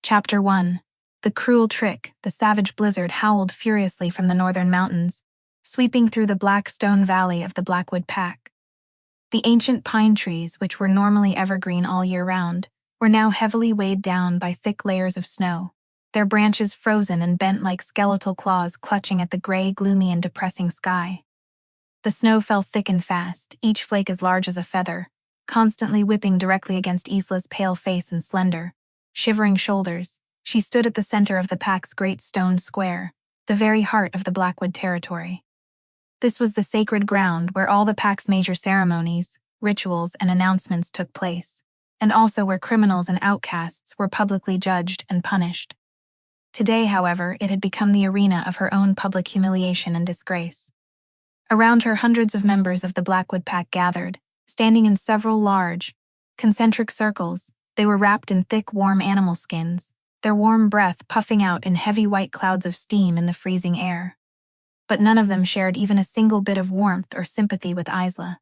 Chapter 1. The cruel trick. The savage blizzard howled furiously from the northern mountains, sweeping through the black stone valley of the Blackwood Pack. The ancient pine trees, which were normally evergreen all year round, were now heavily weighed down by thick layers of snow, their branches frozen and bent like skeletal claws clutching at the gray, gloomy, and depressing sky. The snow fell thick and fast, each flake as large as a feather, constantly whipping directly against Isla's pale face and slender, shivering shoulders. She stood at the center of the pack's great stone square, the very heart of the Blackwood territory. This was the sacred ground where all the pack's major ceremonies, rituals, and announcements took place, and also where criminals and outcasts were publicly judged and punished. Today, however, it had become the arena of her own public humiliation and disgrace. Around her, hundreds of members of the Blackwood Pack gathered, standing in several large, concentric circles. They were wrapped in thick, warm animal skins, their warm breath puffing out in heavy white clouds of steam in the freezing air. But none of them shared even a single bit of warmth or sympathy with Isla.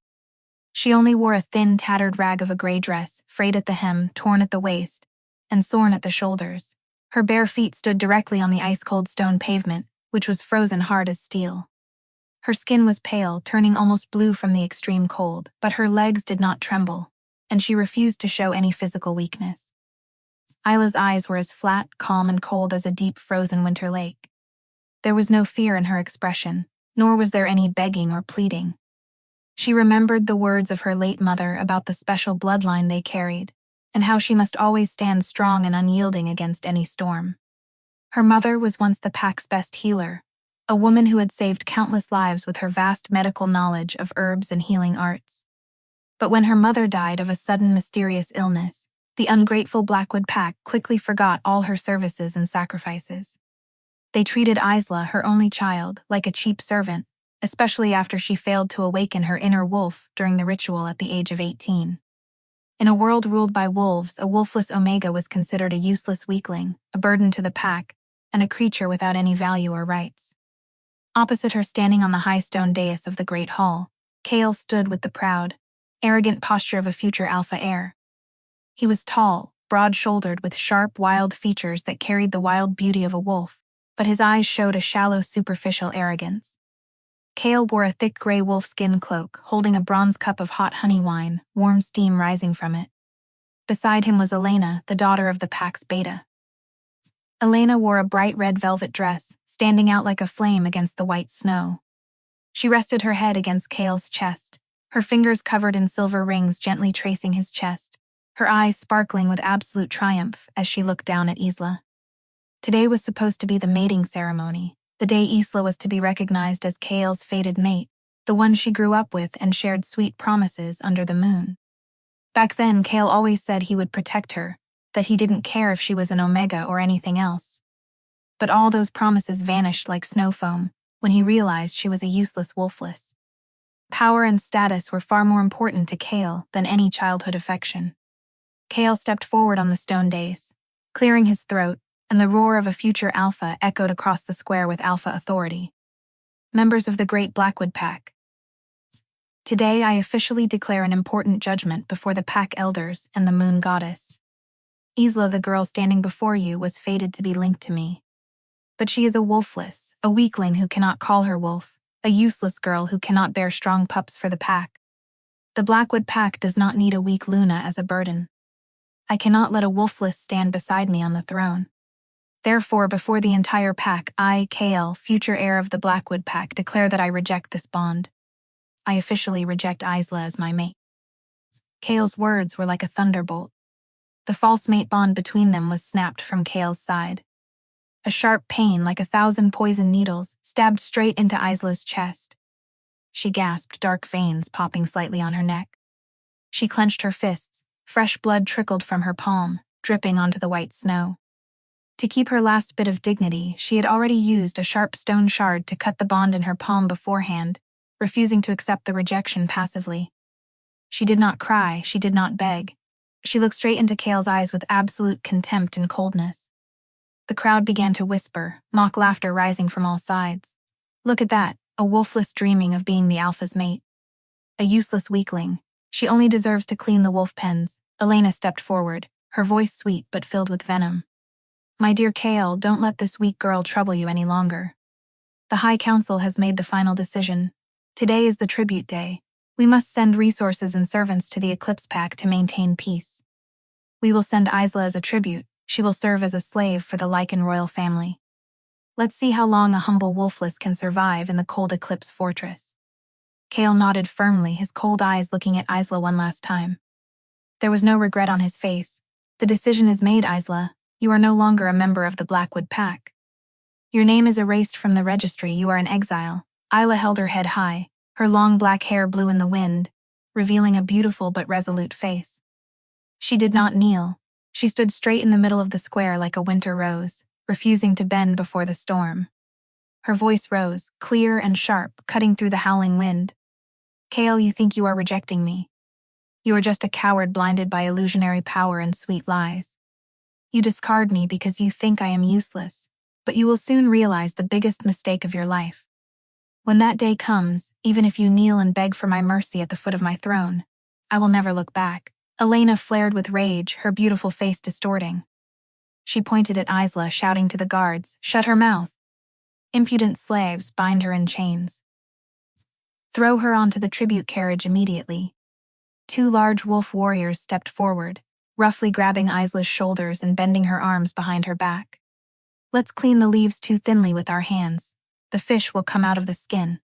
She only wore a thin, tattered rag of a gray dress, frayed at the hem, torn at the waist, and torn at the shoulders. Her bare feet stood directly on the ice-cold stone pavement, which was frozen hard as steel. Her skin was pale, turning almost blue from the extreme cold, but her legs did not tremble, and she refused to show any physical weakness. Isla's eyes were as flat, calm, and cold as a deep frozen winter lake. There was no fear in her expression, nor was there any begging or pleading. She remembered the words of her late mother about the special bloodline they carried, and how she must always stand strong and unyielding against any storm. Her mother was once the pack's best healer, a woman who had saved countless lives with her vast medical knowledge of herbs and healing arts. But when her mother died of a sudden mysterious illness, the ungrateful Blackwood Pack quickly forgot all her services and sacrifices. They treated Isla, her only child, like a cheap servant, especially after she failed to awaken her inner wolf during the ritual at the age of 18. In a world ruled by wolves, a wolfless Omega was considered a useless weakling, a burden to the pack, and a creature without any value or rights. Opposite her, standing on the high stone dais of the Great Hall, Kale stood with the proud, arrogant posture of a future alpha heir. He was tall, broad-shouldered, with sharp, wild features that carried the wild beauty of a wolf, but his eyes showed a shallow, superficial arrogance. Kale wore a thick gray wolfskin cloak, holding a bronze cup of hot honey wine, warm steam rising from it. Beside him was Elena, the daughter of the pack's beta. Elena wore a bright red velvet dress, standing out like a flame against the white snow. She rested her head against Kale's chest, her fingers covered in silver rings gently tracing his chest, her eyes sparkling with absolute triumph as she looked down at Isla. Today was supposed to be the mating ceremony, the day Isla was to be recognized as Kale's fated mate, the one she grew up with and shared sweet promises under the moon. Back then, Kale always said he would protect her, that he didn't care if she was an Omega or anything else. But all those promises vanished like snow foam when he realized she was a useless wolfless. Power and status were far more important to Kale than any childhood affection. Kale stepped forward on the stone dais, clearing his throat, and the roar of a future alpha echoed across the square with alpha authority. Members of the Great Blackwood Pack. Today I officially declare an important judgment before the pack elders and the moon goddess. Isla, the girl standing before you, was fated to be linked to me. But she is a wolfless, a weakling who cannot call her wolf, a useless girl who cannot bear strong pups for the pack. The Blackwood Pack does not need a weak Luna as a burden. I cannot let a wolfless stand beside me on the throne. Therefore, before the entire pack, I, Kale, future heir of the Blackwood Pack, declare that I reject this bond. I officially reject Isla as my mate. Kale's words were like a thunderbolt. The false mate bond between them was snapped from Kale's side. A sharp pain, like 1,000 poison needles, stabbed straight into Isla's chest. She gasped, dark veins popping slightly on her neck. She clenched her fists. Fresh blood trickled from her palm, dripping onto the white snow. To keep her last bit of dignity, she had already used a sharp stone shard to cut the bond in her palm beforehand, refusing to accept the rejection passively. She did not cry, she did not beg. She looked straight into Kale's eyes with absolute contempt and coldness. The crowd began to whisper, mock laughter rising from all sides. Look at that, a wolfless dreaming of being the alpha's mate. A useless weakling. She only deserves to clean the wolf pens. Elena stepped forward, her voice sweet but filled with venom. My dear Kale, don't let this weak girl trouble you any longer. The High Council has made the final decision. Today is the tribute day. We must send resources and servants to the Eclipse Pack to maintain peace. We will send Isla as a tribute. She will serve as a slave for the Lycan royal family. Let's see how long a humble wolfless can survive in the cold Eclipse fortress. Kale nodded firmly, his cold eyes looking at Isla one last time. There was no regret on his face. The decision is made, Isla. You are no longer a member of the Blackwood Pack. Your name is erased from the registry. You are in exile. Isla held her head high. Her long black hair blew in the wind, revealing a beautiful but resolute face. She did not kneel. She stood straight in the middle of the square like a winter rose, refusing to bend before the storm. Her voice rose, clear and sharp, cutting through the howling wind. Kale, you think you are rejecting me. You are just a coward blinded by illusionary power and sweet lies. You discard me because you think I am useless, but you will soon realize the biggest mistake of your life. When that day comes, even if you kneel and beg for my mercy at the foot of my throne, I will never look back. Elena flared with rage, her beautiful face distorting. She pointed at Isla, shouting to the guards, "Shut her mouth! Impudent slaves, bind her in chains. Throw her onto the tribute carriage immediately." Two large wolf warriors stepped forward, roughly grabbing Isla's shoulders and bending her arms behind her back. "Let's clean the leaves too thinly with our hands. The fish will come out of the skin."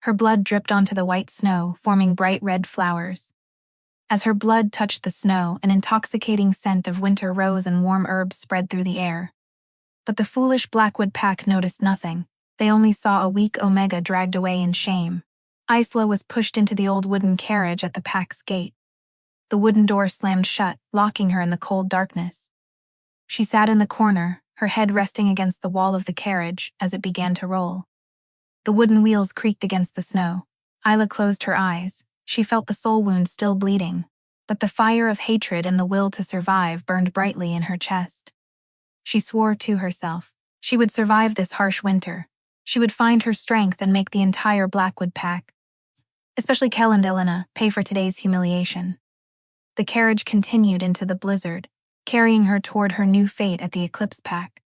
Her blood dripped onto the white snow, forming bright red flowers. As her blood touched the snow, an intoxicating scent of winter rose and warm herbs spread through the air. But the foolish Blackwood Pack noticed nothing. They only saw a weak Omega dragged away in shame. Isla was pushed into the old wooden carriage at the pack's gate. The wooden door slammed shut, locking her in the cold darkness. She sat in the corner, her head resting against the wall of the carriage as it began to roll. The wooden wheels creaked against the snow. Isla closed her eyes. She felt the soul wound still bleeding, but the fire of hatred and the will to survive burned brightly in her chest. She swore to herself. She would survive this harsh winter. She would find her strength and make the entire Blackwood Pack, especially Kel and Elena, pay for today's humiliation. The carriage continued into the blizzard, carrying her toward her new fate at the Eclipse Pack.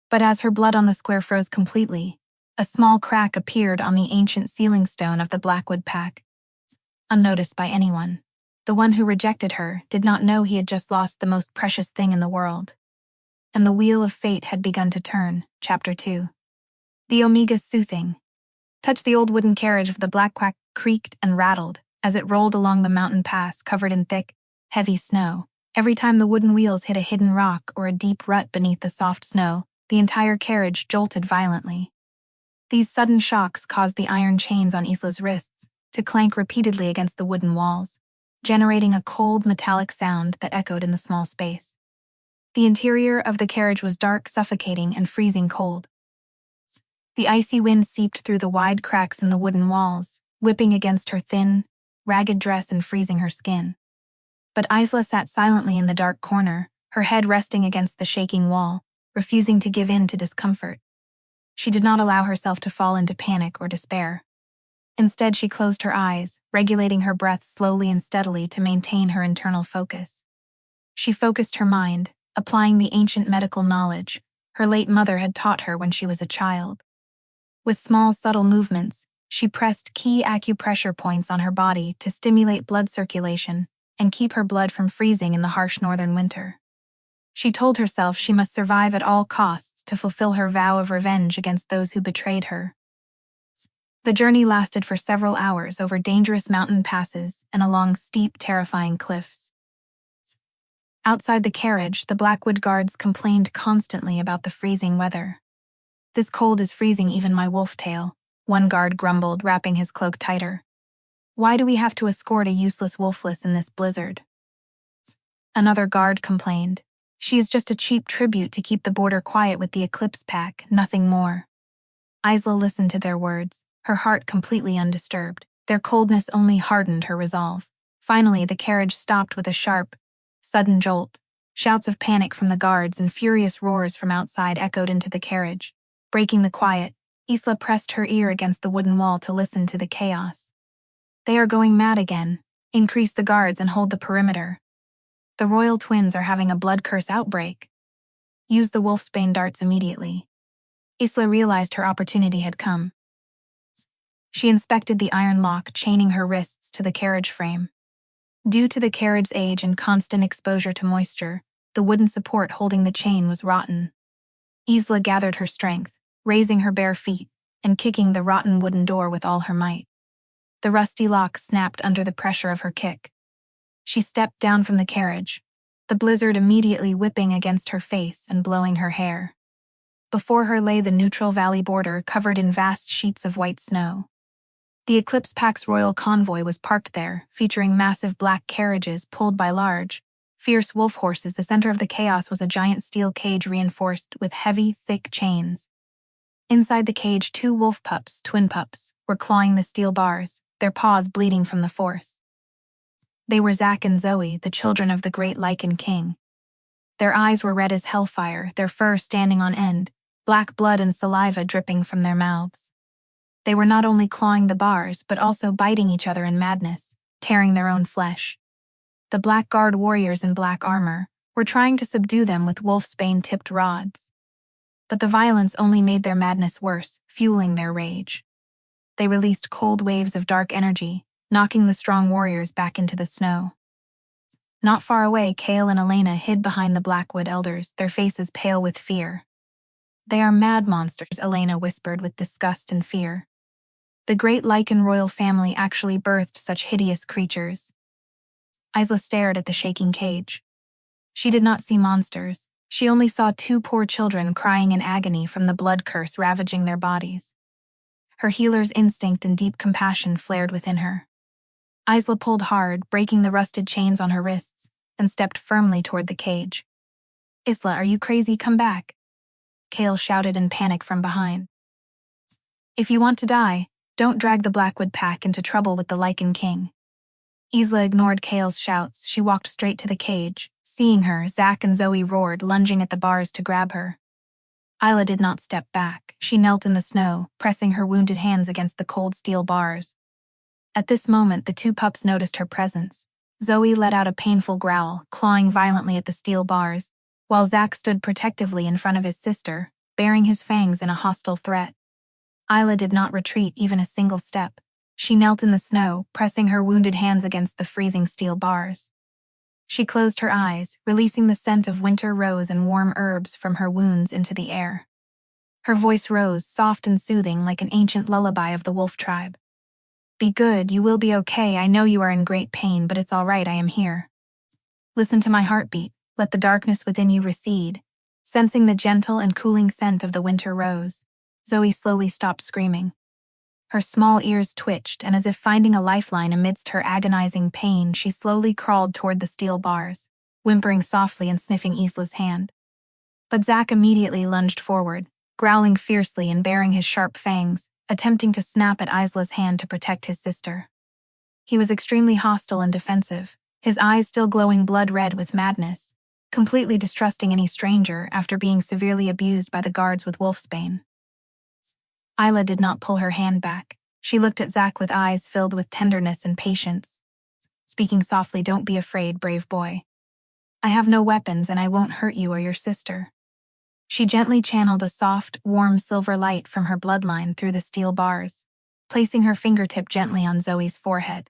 But as her blood on the square froze completely, a small crack appeared on the ancient ceiling stone of the Blackwood Pack. Unnoticed by anyone, the one who rejected her did not know he had just lost the most precious thing in the world. And the wheel of fate had begun to turn. Chapter 2. The Omega's soothing. Touched the old wooden carriage of the Black Quack creaked and rattled as it rolled along the mountain pass covered in thick, heavy snow. Every time the wooden wheels hit a hidden rock or a deep rut beneath the soft snow, the entire carriage jolted violently. These sudden shocks caused the iron chains on Isla's wrists to clank repeatedly against the wooden walls, generating a cold metallic sound that echoed in the small space. The interior of the carriage was dark, suffocating, and freezing cold. The icy wind seeped through the wide cracks in the wooden walls, whipping against her thin, ragged dress and freezing her skin. But Isla sat silently in the dark corner, her head resting against the shaking wall, refusing to give in to discomfort. She did not allow herself to fall into panic or despair. Instead, she closed her eyes, regulating her breath slowly and steadily to maintain her internal focus. She focused her mind, applying the ancient medical knowledge her late mother had taught her when she was a child. With small, subtle movements, she pressed key acupressure points on her body to stimulate blood circulation and keep her blood from freezing in the harsh northern winter. She told herself she must survive at all costs to fulfill her vow of revenge against those who betrayed her. The journey lasted for several hours over dangerous mountain passes and along steep, terrifying cliffs. Outside the carriage, the Blackwood guards complained constantly about the freezing weather. "This cold is freezing even my wolf tail," one guard grumbled, wrapping his cloak tighter. "Why do we have to escort a useless wolfless in this blizzard?" Another guard complained. "She is just a cheap tribute to keep the border quiet with the Eclipse Pack, nothing more." Isla listened to their words, her heart completely undisturbed. Their coldness only hardened her resolve. Finally, the carriage stopped with a sharp, sudden jolt. Shouts of panic from the guards and furious roars from outside echoed into the carriage. Breaking the quiet, Isla pressed her ear against the wooden wall to listen to the chaos. "They are going mad again. Increase the guards and hold the perimeter. The royal twins are having a blood curse outbreak." Use the wolfsbane darts immediately. Isla realized her opportunity had come. She inspected the iron lock chaining her wrists to the carriage frame. Due to the carriage's age and constant exposure to moisture, the wooden support holding the chain was rotten. Isla gathered her strength, raising her bare feet and kicking the rotten wooden door with all her might. The rusty lock snapped under the pressure of her kick. She stepped down from the carriage, the blizzard immediately whipping against her face and blowing her hair. Before her lay the neutral valley border covered in vast sheets of white snow. The Eclipse Pack's royal convoy was parked there, featuring massive black carriages pulled by large, fierce wolf horses. The center of the chaos was a giant steel cage reinforced with heavy, thick chains. Inside the cage, 2 wolf pups, twin pups, were clawing the steel bars, their paws bleeding from the force. They were Zack and Zoe, the children of the great Lichen King. Their eyes were red as hellfire, their fur standing on end, black blood and saliva dripping from their mouths. They were not only clawing the bars, but also biting each other in madness, tearing their own flesh. The Black Guard warriors in black armor were trying to subdue them with wolfsbane-tipped rods. But the violence only made their madness worse, fueling their rage. They released cold waves of dark energy, knocking the strong warriors back into the snow. Not far away, Kale and Elena hid behind the Blackwood elders, their faces pale with fear. "They are mad monsters," Elena whispered with disgust and fear. The great Lichen royal family actually birthed such hideous creatures. Isla stared at the shaking cage. She did not see monsters. She only saw 2 poor children crying in agony from the blood curse ravaging their bodies. Her healer's instinct and deep compassion flared within her. Isla pulled hard, breaking the rusted chains on her wrists, and stepped firmly toward the cage. "Isla, are you crazy? Come back!" Kale shouted in panic from behind. "If you want to die, don't drag the Blackwood Pack into trouble with the Lichen King." Isla ignored Kale's shouts. She walked straight to the cage. Seeing her, Zack and Zoe roared, lunging at the bars to grab her. Isla did not step back. She knelt in the snow, pressing her wounded hands against the cold steel bars. At this moment, the 2 pups noticed her presence. Zoe let out a painful growl, clawing violently at the steel bars, while Zack stood protectively in front of his sister, baring his fangs in a hostile threat. Isla did not retreat even a single step. She knelt in the snow, pressing her wounded hands against the freezing steel bars. She closed her eyes, releasing the scent of winter rose and warm herbs from her wounds into the air. Her voice rose, soft and soothing like an ancient lullaby of the wolf tribe. "Be good, you will be okay. I know you are in great pain, but it's all right, I am here. Listen to my heartbeat, let the darkness within you recede." Sensing the gentle and cooling scent of the winter rose, Zoe slowly stopped screaming. Her small ears twitched, and as if finding a lifeline amidst her agonizing pain, she slowly crawled toward the steel bars, whimpering softly and sniffing Isla's hand. But Zack immediately lunged forward, growling fiercely and baring his sharp fangs, attempting to snap at Isla's hand to protect his sister. He was extremely hostile and defensive, his eyes still glowing blood red with madness, completely distrusting any stranger after being severely abused by the guards with wolfsbane. Isla did not pull her hand back. She looked at Zack with eyes filled with tenderness and patience. Speaking softly, "Don't be afraid, brave boy. I have no weapons and I won't hurt you or your sister." She gently channeled a soft, warm silver light from her bloodline through the steel bars, placing her fingertip gently on Zoe's forehead.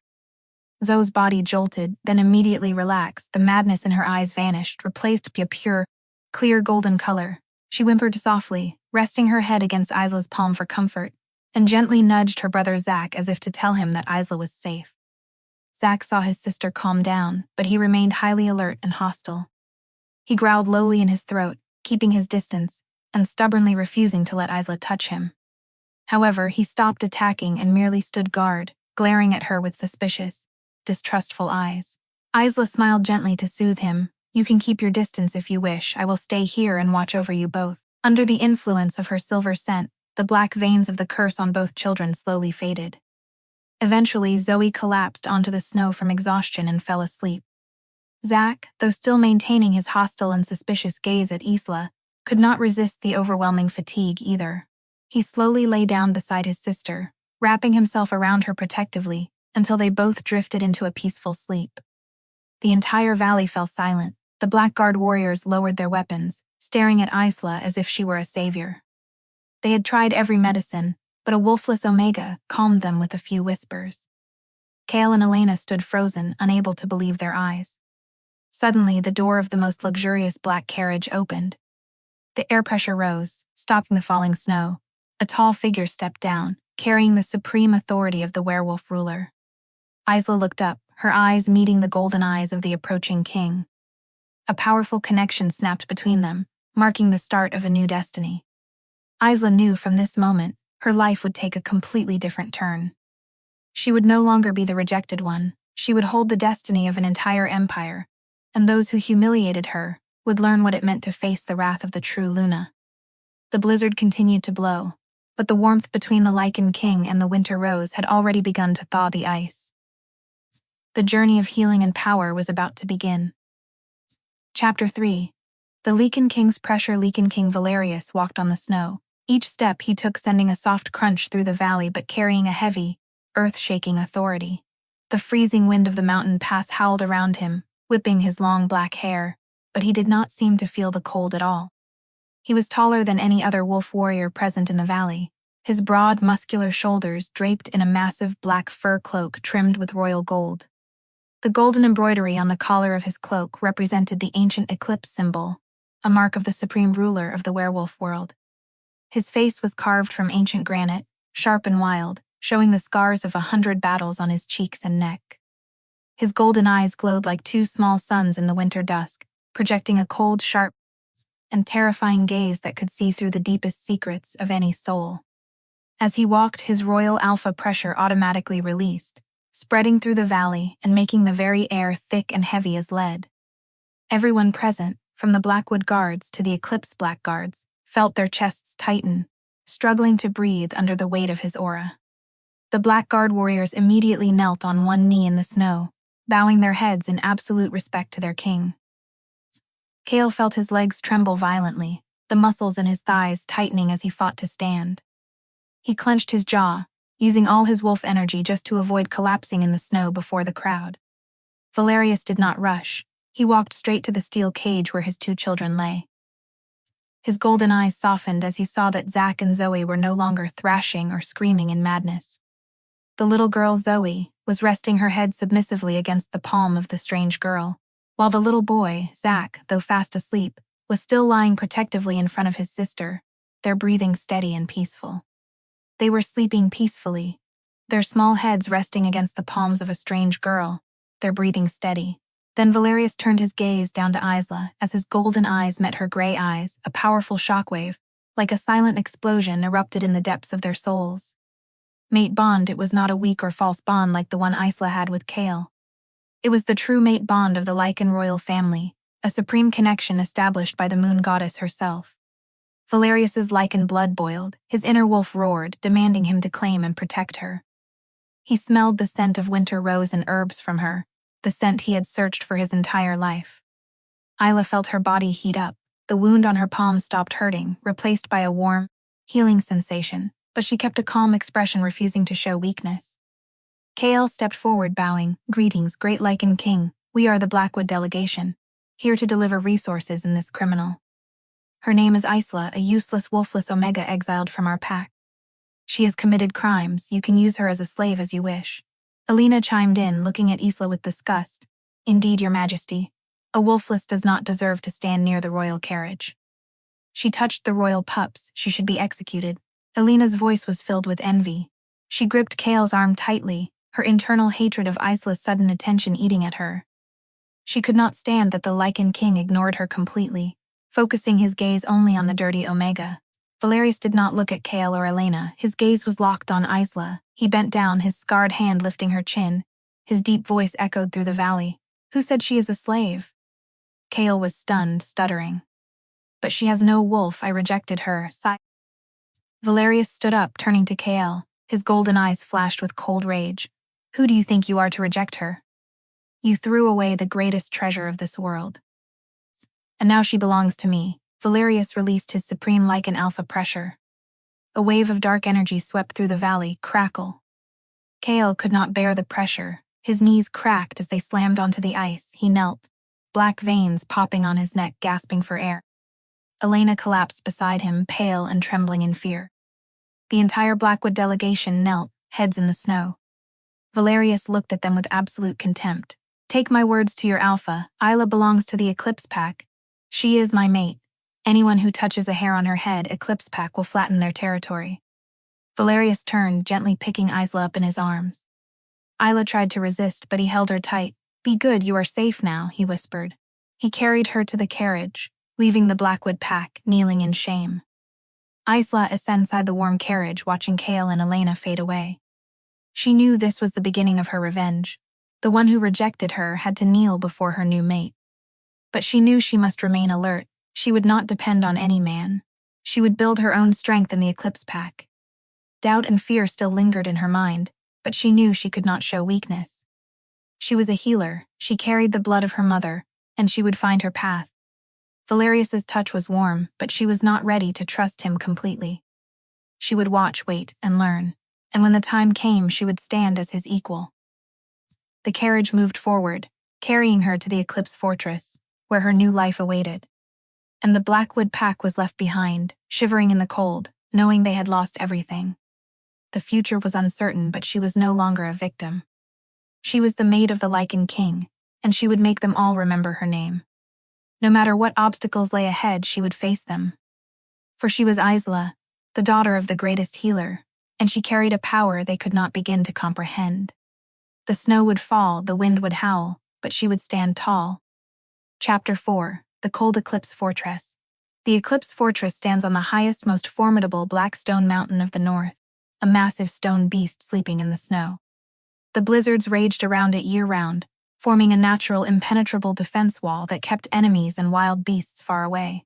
Zoe's body jolted, then immediately relaxed. The madness in her eyes vanished, replaced by a pure, clear golden color. She whimpered softly, resting her head against Isla's palm for comfort, and gently nudged her brother Zack as if to tell him that Isla was safe. Zack saw his sister calm down, but he remained highly alert and hostile. He growled lowly in his throat, keeping his distance, and stubbornly refusing to let Isla touch him. However, he stopped attacking and merely stood guard, glaring at her with suspicious, distrustful eyes. Isla smiled gently to soothe him. "You can keep your distance if you wish. I will stay here and watch over you both." Under the influence of her silver scent, the black veins of the curse on both children slowly faded. Eventually, Zoe collapsed onto the snow from exhaustion and fell asleep. Zack, though still maintaining his hostile and suspicious gaze at Isla, could not resist the overwhelming fatigue either. He slowly lay down beside his sister, wrapping himself around her protectively until they both drifted into a peaceful sleep. The entire valley fell silent. The Blackguard warriors lowered their weapons, staring at Isla as if she were a savior. They had tried every medicine, but a wolfless Omega calmed them with a few whispers. Kale and Elena stood frozen, unable to believe their eyes. Suddenly, the door of the most luxurious black carriage opened. The air pressure rose, stopping the falling snow. A tall figure stepped down, carrying the supreme authority of the werewolf ruler. Isla looked up, her eyes meeting the golden eyes of the approaching king. A powerful connection snapped between them, marking the start of a new destiny. Isla knew from this moment, her life would take a completely different turn. She would no longer be the rejected one, she would hold the destiny of an entire empire, and those who humiliated her would learn what it meant to face the wrath of the true Luna. The blizzard continued to blow, but the warmth between the Lichen King and the Winter Rose had already begun to thaw the ice. The journey of healing and power was about to begin. Chapter 3. The Lichen King's pressure. Lichen King Valerius walked on the snow. Each step he took sending a soft crunch through the valley but carrying a heavy, earth-shaking authority. The freezing wind of the mountain pass howled around him, whipping his long black hair, but he did not seem to feel the cold at all. He was taller than any other wolf warrior present in the valley, his broad, muscular shoulders draped in a massive black fur cloak trimmed with royal gold. The golden embroidery on the collar of his cloak represented the ancient eclipse symbol, a mark of the supreme ruler of the werewolf world. His face was carved from ancient granite, sharp and wild, showing the scars of 100 battles on his cheeks and neck. His golden eyes glowed like two small suns in the winter dusk, projecting a cold, sharp, and terrifying gaze that could see through the deepest secrets of any soul. As he walked, his royal alpha pressure automatically released, spreading through the valley and making the very air thick and heavy as lead. Everyone present, from the Blackwood Guards to the Eclipse Blackguards, felt their chests tighten, struggling to breathe under the weight of his aura. The Blackguard warriors immediately knelt on one knee in the snow, bowing their heads in absolute respect to their king. Kale felt his legs tremble violently, the muscles in his thighs tightening as he fought to stand. He clenched his jaw, using all his wolf energy just to avoid collapsing in the snow before the crowd. Valerius did not rush. He walked straight to the steel cage where his two children lay. His golden eyes softened as he saw that Zach and Zoe were no longer thrashing or screaming in madness. The little girl, Zoe, was resting her head submissively against the palm of the strange girl, while the little boy, Zach, though fast asleep, was still lying protectively in front of his sister, their breathing steady and peaceful. They were sleeping peacefully, their small heads resting against the palms of a strange girl, their breathing steady. Then Valerius turned his gaze down to Isla as his golden eyes met her gray eyes, a powerful shockwave, like a silent explosion, erupted in the depths of their souls. Mate bond. It was not a weak or false bond like the one Isla had with Kale. It was the true mate bond of the Lichen royal family, a supreme connection established by the moon goddess herself. Valerius's Lichen blood boiled, his inner wolf roared, demanding him to claim and protect her. He smelled the scent of winter rose and herbs from her, the scent he had searched for his entire life. Isla felt her body heat up, the wound on her palm stopped hurting, replaced by a warm, healing sensation, but she kept a calm expression, refusing to show weakness. Kale stepped forward, bowing. "Greetings, great Lichen King. We are the Blackwood delegation, here to deliver resources in this criminal. Her name is Isla, a useless wolfless Omega exiled from our pack. She has committed crimes. You can use her as a slave as you wish." Elena chimed in, looking at Isla with disgust. "Indeed, Your Majesty. A wolfless does not deserve to stand near the royal carriage. She touched the royal pups. She should be executed." Elena's voice was filled with envy. She gripped Kale's arm tightly, her internal hatred of Isla's sudden attention eating at her. She could not stand that the Lichen King ignored her completely, focusing his gaze only on the dirty Omega. Valerius did not look at Kale or Elena. His gaze was locked on Isla. He bent down, his scarred hand lifting her chin. His deep voice echoed through the valley. "Who said she is a slave?" Kale was stunned, stuttering. "But she has no wolf. I rejected her." Valerius stood up, turning to Kale. His golden eyes flashed with cold rage. "Who do you think you are to reject her? You threw away the greatest treasure of this world. And now she belongs to me." Valerius released his supreme Lichen alpha pressure. A wave of dark energy swept through the valley, crackle. Kale could not bear the pressure. His knees cracked as they slammed onto the ice. He knelt, black veins popping on his neck, gasping for air. Elena collapsed beside him, pale and trembling in fear. The entire Blackwood delegation knelt, heads in the snow. Valerius looked at them with absolute contempt. Take my words to your alpha, Isla belongs to the Eclipse Pack. She is my mate. Anyone who touches a hair on her head, Eclipse Pack will flatten their territory. Valerius turned, gently picking Isla up in his arms. Isla tried to resist, but he held her tight. Be good, you are safe now, he whispered. He carried her to the carriage, leaving the Blackwood Pack, kneeling in shame. Isla sat inside the warm carriage, watching Kale and Elena fade away. She knew this was the beginning of her revenge. The one who rejected her had to kneel before her new mate. But she knew she must remain alert. She would not depend on any man. She would build her own strength in the Eclipse Pack. Doubt and fear still lingered in her mind, but she knew she could not show weakness. She was a healer, she carried the blood of her mother, and she would find her path. Valerius's touch was warm, but she was not ready to trust him completely. She would watch, wait, and learn, and when the time came, she would stand as his equal. The carriage moved forward, carrying her to the Eclipse Fortress, where her new life awaited. And the Blackwood Pack was left behind, shivering in the cold, knowing they had lost everything. The future was uncertain, but she was no longer a victim. She was the maid of the Lycan King, and she would make them all remember her name. No matter what obstacles lay ahead, she would face them. For she was Isla, the daughter of the greatest healer, and she carried a power they could not begin to comprehend. The snow would fall, the wind would howl, but she would stand tall. Chapter 4. The Cold Eclipse Fortress. The Eclipse Fortress stands on the highest, most formidable black stone mountain of the north, a massive stone beast sleeping in the snow. The blizzards raged around it year-round, forming a natural, impenetrable defense wall that kept enemies and wild beasts far away.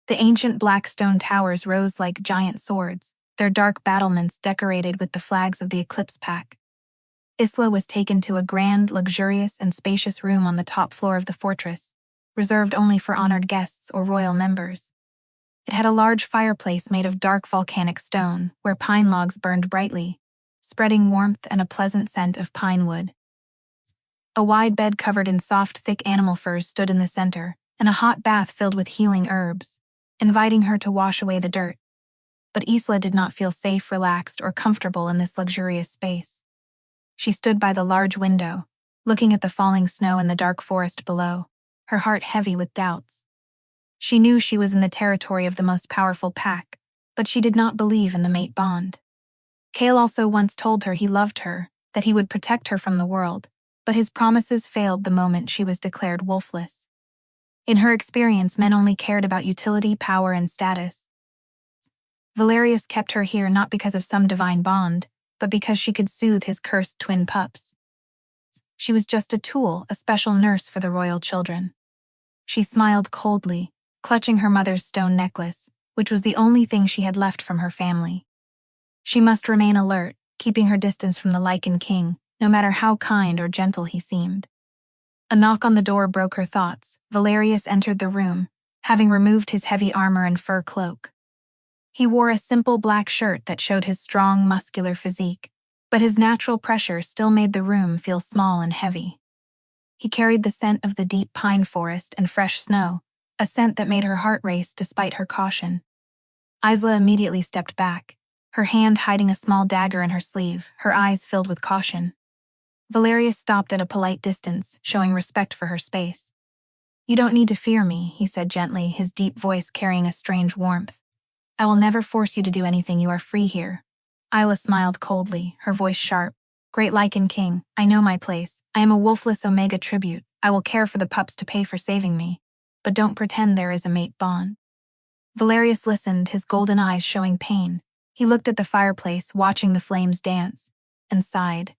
The ancient black stone towers rose like giant swords, their dark battlements decorated with the flags of the Eclipse Pack. Isla was taken to a grand, luxurious, and spacious room on the top floor of the fortress, reserved only for honored guests or royal members. It had a large fireplace made of dark volcanic stone, where pine logs burned brightly, spreading warmth and a pleasant scent of pine wood. A wide bed covered in soft, thick animal furs stood in the center, and a hot bath filled with healing herbs, inviting her to wash away the dirt. But Isla did not feel safe, relaxed, or comfortable in this luxurious space. She stood by the large window, looking at the falling snow and the dark forest below, her heart heavy with doubts. She knew she was in the territory of the most powerful pack, but she did not believe in the mate bond. Kale also once told her he loved her, that he would protect her from the world, but his promises failed the moment she was declared wolfless. In her experience, men only cared about utility, power, and status. Valerius kept her here not because of some divine bond, but because she could soothe his cursed twin pups. She was just a tool, a special nurse for the royal children. She smiled coldly, clutching her mother's stone necklace, which was the only thing she had left from her family. She must remain alert, keeping her distance from the Lycan King, no matter how kind or gentle he seemed. A knock on the door broke her thoughts. Valerius entered the room, having removed his heavy armor and fur cloak. He wore a simple black shirt that showed his strong, muscular physique, but his natural pressure still made the room feel small and heavy. He carried the scent of the deep pine forest and fresh snow, a scent that made her heart race despite her caution. Isla immediately stepped back, her hand hiding a small dagger in her sleeve, her eyes filled with caution. Valerius stopped at a polite distance, showing respect for her space. "You don't need to fear me," he said gently, his deep voice carrying a strange warmth. "I will never force you to do anything. You are free here." Isla smiled coldly, her voice sharp. "Great Lycan King, I know my place. I am a wolfless Omega tribute. I will care for the pups to pay for saving me. But don't pretend there is a mate bond." Valerius listened, his golden eyes showing pain. He looked at the fireplace, watching the flames dance, and sighed.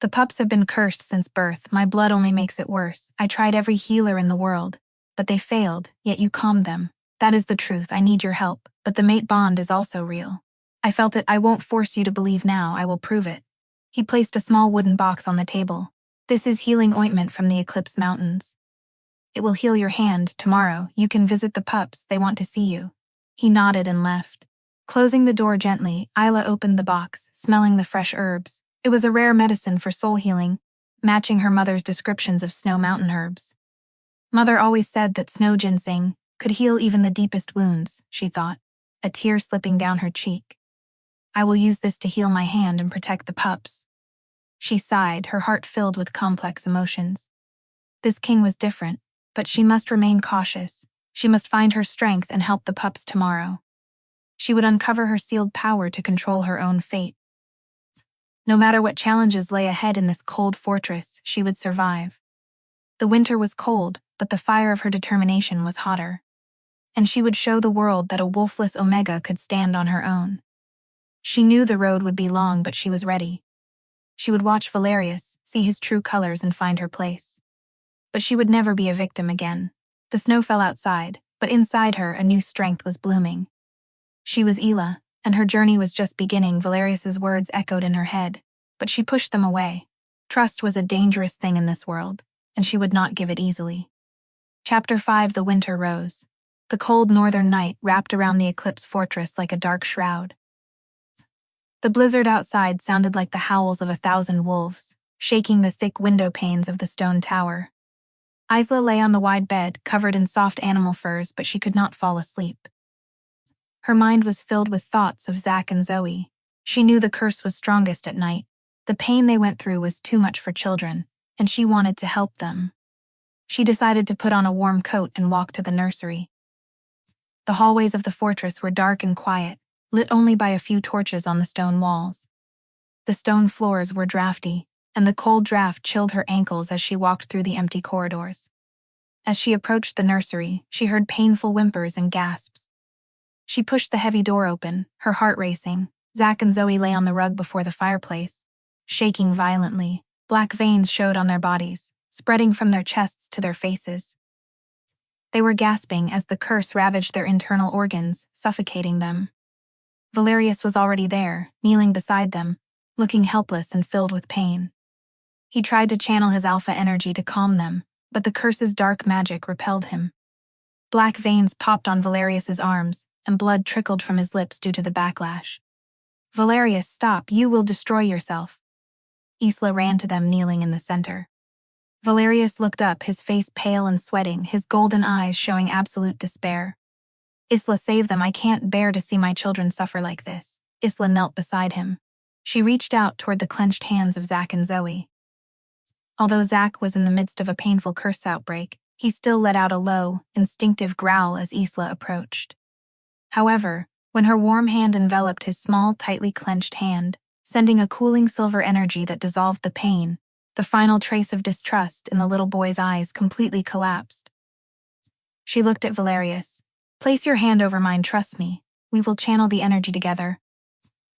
"The pups have been cursed since birth. My blood only makes it worse. I tried every healer in the world, but they failed, yet you calmed them. That is the truth. I need your help, but the mate bond is also real. I felt it. I won't force you to believe now. I will prove it." He placed a small wooden box on the table. "This is healing ointment from the Eclipse Mountains. It will heal your hand. Tomorrow, you can visit the pups. They want to see you." He nodded and left. Closing the door gently, Isla opened the box, smelling the fresh herbs. It was a rare medicine for soul healing, matching her mother's descriptions of snow mountain herbs. Mother always said that snow ginseng, could heal even the deepest wounds, she thought, a tear slipping down her cheek. I will use this to heal my hand and protect the pups. She sighed, her heart filled with complex emotions. This king was different, but she must remain cautious. She must find her strength and help the pups tomorrow. She would uncover her sealed power to control her own fate. No matter what challenges lay ahead in this cold fortress, she would survive. The winter was cold, but the fire of her determination was hotter. And she would show the world that a wolfless Omega could stand on her own. She knew the road would be long, but she was ready. She would watch Valerius, see his true colors, and find her place. But she would never be a victim again. The snow fell outside, but inside her a new strength was blooming. She was Ela, and her journey was just beginning. Valerius's words echoed in her head, but she pushed them away. Trust was a dangerous thing in this world, and she would not give it easily. Chapter 5: The Winter Rose. The cold northern night wrapped around the Eclipse fortress like a dark shroud. The blizzard outside sounded like the howls of 1,000 wolves, shaking the thick window panes of the stone tower. Isla lay on the wide bed, covered in soft animal furs, but she could not fall asleep. Her mind was filled with thoughts of Zach and Zoe. She knew the curse was strongest at night. The pain they went through was too much for children, and she wanted to help them. She decided to put on a warm coat and walk to the nursery. The hallways of the fortress were dark and quiet, lit only by a few torches on the stone walls. The stone floors were drafty, and the cold draft chilled her ankles as she walked through the empty corridors. As she approached the nursery, she heard painful whimpers and gasps. She pushed the heavy door open, her heart racing. Zach and Zoe lay on the rug before the fireplace, shaking violently. Black veins showed on their bodies, spreading from their chests to their faces. They were gasping as the curse ravaged their internal organs, suffocating them. Valerius was already there, kneeling beside them, looking helpless and filled with pain. He tried to channel his alpha energy to calm them, but the curse's dark magic repelled him. Black veins popped on Valerius's arms, and blood trickled from his lips due to the backlash. Valerius, stop, you will destroy yourself. Isla ran to them, kneeling in the center. Valerius looked up, his face pale and sweating, his golden eyes showing absolute despair. Isla, save them, I can't bear to see my children suffer like this. Isla knelt beside him. She reached out toward the clenched hands of Zach and Zoe. Although Zach was in the midst of a painful curse outbreak, he still let out a low, instinctive growl as Isla approached. However, when her warm hand enveloped his small, tightly clenched hand, sending a cooling silver energy that dissolved the pain, the final trace of distrust in the little boy's eyes completely collapsed. She looked at Valerius. Place your hand over mine, trust me. We will channel the energy together.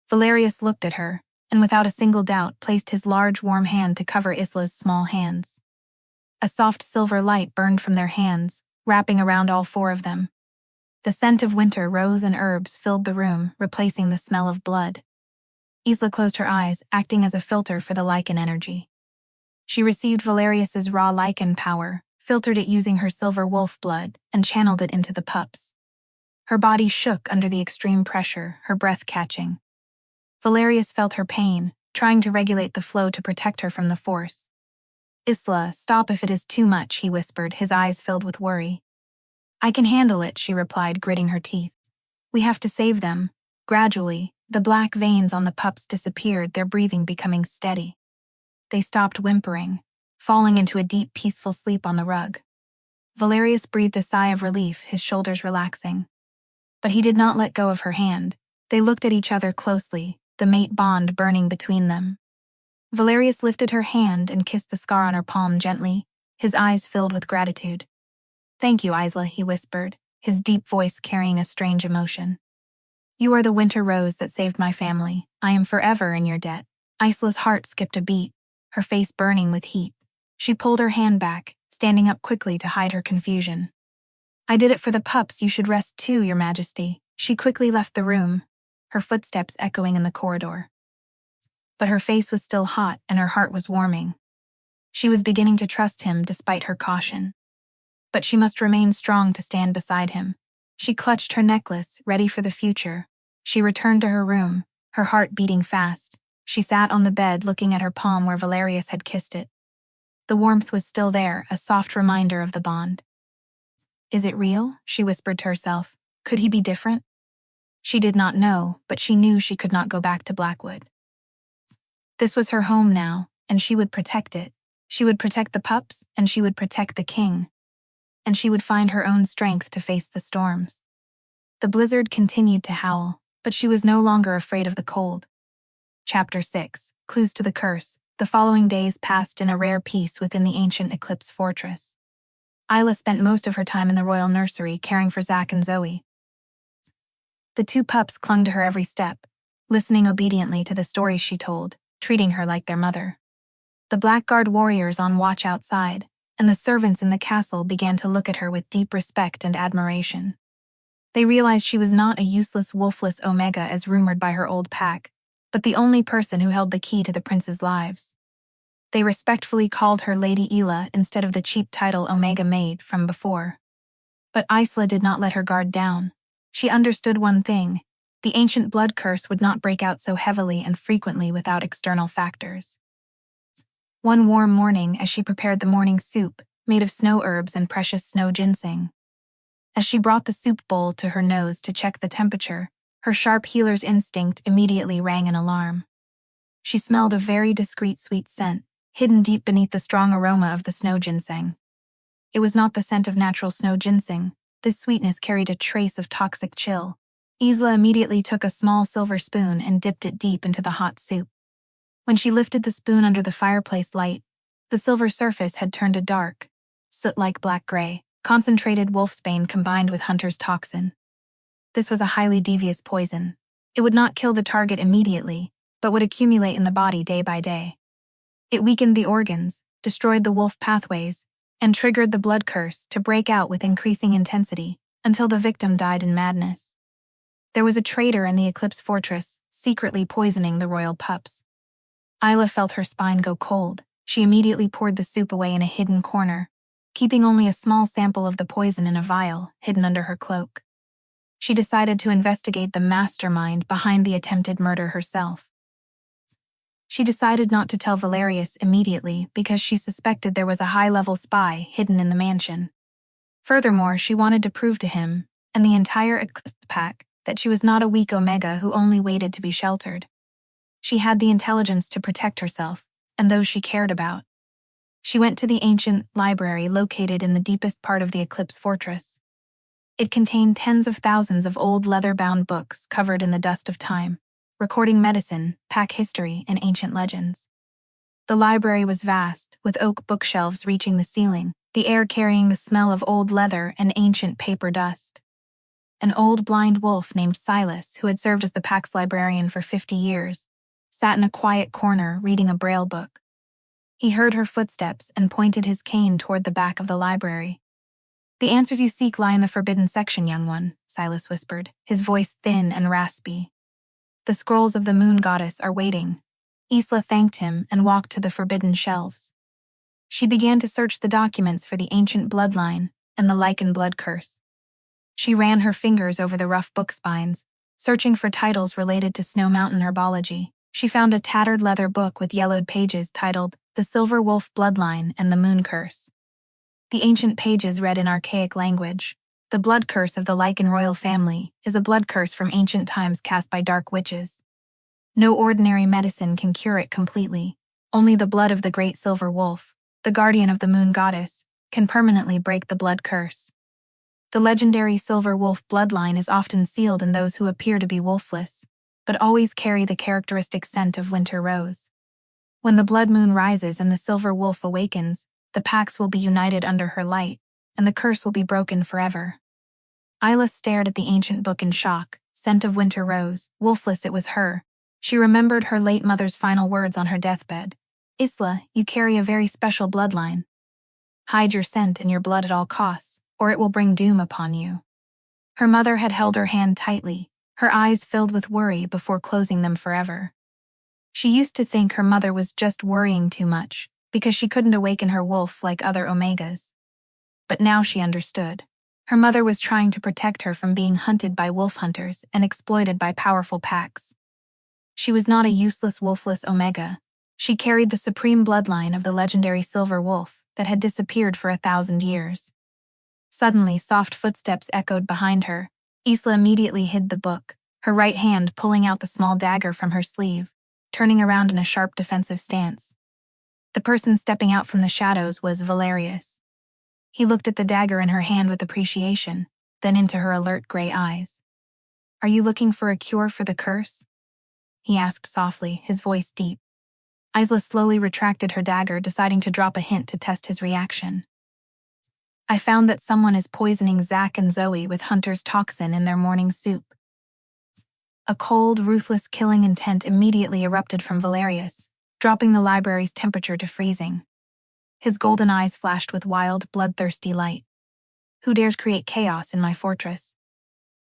Valerius looked at her, and without a single doubt placed his large warm hand to cover Isla's small hands. A soft silver light burned from their hands, wrapping around all four of them. The scent of winter rose and herbs filled the room, replacing the smell of blood. Isla closed her eyes, acting as a filter for the lichen energy. She received Valerius's raw lichen power, filtered it using her silver wolf blood, and channeled it into the pups. Her body shook under the extreme pressure, her breath catching. Valerius felt her pain, trying to regulate the flow to protect her from the force. Isla, stop if it is too much, he whispered, his eyes filled with worry. I can handle it, she replied, gritting her teeth. We have to save them. Gradually, the black veins on the pups disappeared, their breathing becoming steady. They stopped whimpering, falling into a deep, peaceful sleep on the rug. Valerius breathed a sigh of relief, his shoulders relaxing. But he did not let go of her hand. They looked at each other closely, the mate bond burning between them. Valerius lifted her hand and kissed the scar on her palm gently, his eyes filled with gratitude. Thank you, Isla, he whispered, his deep voice carrying a strange emotion. You are the winter rose that saved my family. I am forever in your debt. Isla's heart skipped a beat, her face burning with heat. She pulled her hand back, standing up quickly to hide her confusion. I did it for the pups, you should rest too, your majesty. She quickly left the room, her footsteps echoing in the corridor. But her face was still hot and her heart was warming. She was beginning to trust him despite her caution. But she must remain strong to stand beside him. She clutched her necklace, ready for the future. She returned to her room, her heart beating fast. She sat on the bed looking at her palm where Valerius had kissed it. The warmth was still there, a soft reminder of the bond. Is it real? She whispered to herself. Could he be different? She did not know, but she knew she could not go back to Blackwood. This was her home now, and she would protect it. She would protect the pups, and she would protect the king. And she would find her own strength to face the storms. The blizzard continued to howl, but she was no longer afraid of the cold. Chapter 6. Clues to the Curse. The following days passed in a rare peace within the ancient Eclipse Fortress. Isla spent most of her time in the royal nursery caring for Zack and Zoe. The two pups clung to her every step, listening obediently to the stories she told, treating her like their mother. The blackguard warriors on watch outside, and the servants in the castle began to look at her with deep respect and admiration. They realized she was not a useless wolfless Omega as rumored by her old pack, but the only person who held the key to the prince's lives. They respectfully called her Lady Ela instead of the cheap title Omega Maid from before. But Isla did not let her guard down. She understood one thing: the ancient blood curse would not break out so heavily and frequently without external factors. One warm morning, as she prepared the morning soup, made of snow herbs and precious snow ginseng. As she brought the soup bowl to her nose to check the temperature, her sharp healer's instinct immediately rang an alarm. She smelled a very discreet sweet scent, hidden deep beneath the strong aroma of the snow ginseng. It was not the scent of natural snow ginseng. This sweetness carried a trace of toxic chill. Isla immediately took a small silver spoon and dipped it deep into the hot soup. When she lifted the spoon under the fireplace light, the silver surface had turned a dark, soot-like black-gray, concentrated wolfsbane combined with hunter's toxin. This was a highly devious poison. It would not kill the target immediately, but would accumulate in the body day by day. It weakened the organs, destroyed the wolf pathways, and triggered the blood curse to break out with increasing intensity until the victim died in madness. There was a traitor in the Eclipse Fortress, secretly poisoning the royal pups. Isla felt her spine go cold. She immediately poured the soup away in a hidden corner, keeping only a small sample of the poison in a vial hidden under her cloak. She decided to investigate the mastermind behind the attempted murder herself. She decided not to tell Valerius immediately because she suspected there was a high-level spy hidden in the mansion. Furthermore, she wanted to prove to him, and the entire Eclipse pack, that she was not a weak Omega who only waited to be sheltered. She had the intelligence to protect herself, and those she cared about. She went to the ancient library located in the deepest part of the Eclipse Fortress. It contained tens of thousands of old leather-bound books covered in the dust of time, recording medicine, pack history, and ancient legends. The library was vast, with oak bookshelves reaching the ceiling, the air carrying the smell of old leather and ancient paper dust. An old blind wolf named Silas, who had served as the pack's librarian for 50 years, sat in a quiet corner reading a braille book. He heard her footsteps and pointed his cane toward the back of the library. "The answers you seek lie in the forbidden section, young one," Silas whispered, his voice thin and raspy. "The scrolls of the moon goddess are waiting." Isla thanked him and walked to the forbidden shelves. She began to search the documents for the ancient bloodline and the lichen blood curse. She ran her fingers over the rough book spines, searching for titles related to Snow Mountain herbology. She found a tattered leather book with yellowed pages titled The Silver Wolf Bloodline and the Moon Curse. The ancient pages read in archaic language: "The blood curse of the lichen royal family is a blood curse from ancient times cast by dark witches. No ordinary medicine can cure it completely. Only the blood of the great silver wolf, the guardian of the moon goddess, can permanently break the blood curse. The legendary silver wolf bloodline is often sealed in those who appear to be wolfless, but always carry the characteristic scent of winter rose. When the blood moon rises and the silver wolf awakens, the packs will be united under her light, and the curse will be broken forever." Isla stared at the ancient book in shock. Scent of winter rose, wolfless, it was her. She remembered her late mother's final words on her deathbed. "Isla, you carry a very special bloodline. Hide your scent and your blood at all costs, or it will bring doom upon you." Her mother had held her hand tightly, her eyes filled with worry before closing them forever. She used to think her mother was just worrying too much, because she couldn't awaken her wolf like other Omegas. But now she understood. Her mother was trying to protect her from being hunted by wolf hunters and exploited by powerful packs. She was not a useless wolfless Omega. She carried the supreme bloodline of the legendary silver wolf that had disappeared for 1,000 years. Suddenly, soft footsteps echoed behind her. Isla immediately hid the book, her right hand pulling out the small dagger from her sleeve, turning around in a sharp defensive stance. The person stepping out from the shadows was Valerius. He looked at the dagger in her hand with appreciation, then into her alert gray eyes. "Are you looking for a cure for the curse?" he asked softly, his voice deep. Isla slowly retracted her dagger, deciding to drop a hint to test his reaction. "I found that someone is poisoning Zach and Zoe with Hunter's toxin in their morning soup." A cold, ruthless killing intent immediately erupted from Valerius, dropping the library's temperature to freezing. His golden eyes flashed with wild, bloodthirsty light. "Who dares create chaos in my fortress?"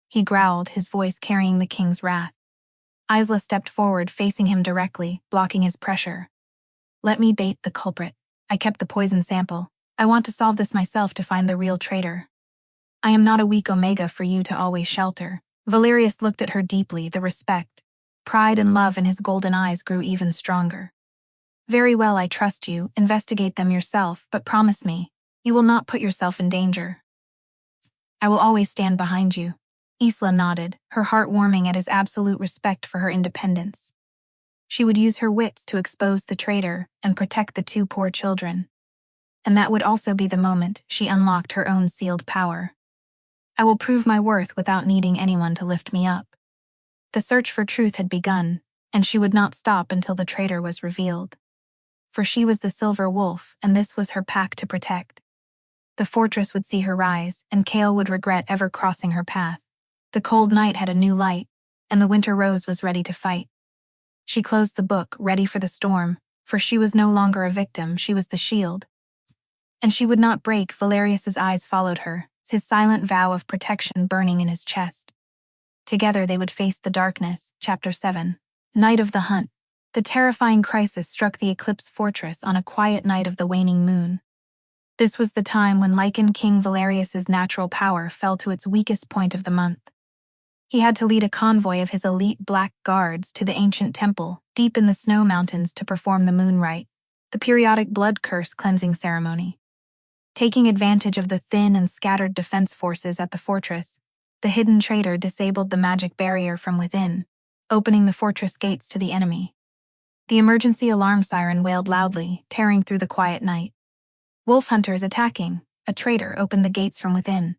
he growled, his voice carrying the king's wrath. Isla stepped forward, facing him directly, blocking his pressure. "Let me bait the culprit. I kept the poison sample. I want to solve this myself to find the real traitor. I am not a weak Omega for you to always shelter." Valerius looked at her deeply, the respect, pride and love in his golden eyes grew even stronger. "Very well, I trust you. Investigate them yourself, but promise me, you will not put yourself in danger." "I will always stand behind you." Isla nodded, her heart warming at his absolute respect for her independence. She would use her wits to expose the traitor and protect the two poor children. And that would also be the moment she unlocked her own sealed power. "I will prove my worth without needing anyone to lift me up." The search for truth had begun, and she would not stop until the traitor was revealed. For she was the Silver Wolf, and this was her pack to protect. The fortress would see her rise, and Kale would regret ever crossing her path. The cold night had a new light, and the winter rose was ready to fight. She closed the book, ready for the storm, for she was no longer a victim, she was the shield. And she would not break. Valerius's eyes followed her, his silent vow of protection burning in his chest. Together they would face the darkness. Chapter 7. Night of the Hunt. The terrifying crisis struck the Eclipse Fortress on a quiet night of the waning moon. This was the time when Lycan King Valerius's natural power fell to its weakest point of the month. He had to lead a convoy of his elite black guards to the ancient temple, deep in the snow mountains, to perform the moon rite, the periodic blood curse cleansing ceremony. Taking advantage of the thin and scattered defense forces at the fortress, the hidden traitor disabled the magic barrier from within, opening the fortress gates to the enemy. The emergency alarm siren wailed loudly, tearing through the quiet night. "Wolf hunters attacking," a traitor opened the gates from within.